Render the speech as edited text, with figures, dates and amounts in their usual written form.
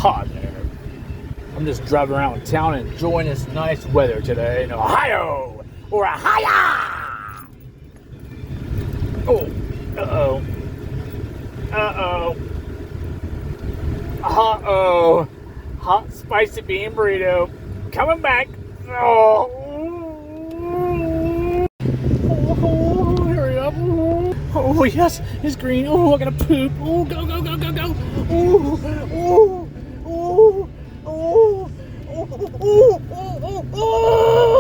Hi there. I'm just driving around town and enjoying this nice weather today in Ohio or Ohio. Oh, uh-oh. Uh-oh. Uh-oh. Hot spicy bean burrito. Coming back. Oh, hurry up. Oh, yes, it's green. Oh, I gotta poop. Oh, go, go, go, go, go. Oh, oh, oh, oh, oh, oh, oh, oh, oh.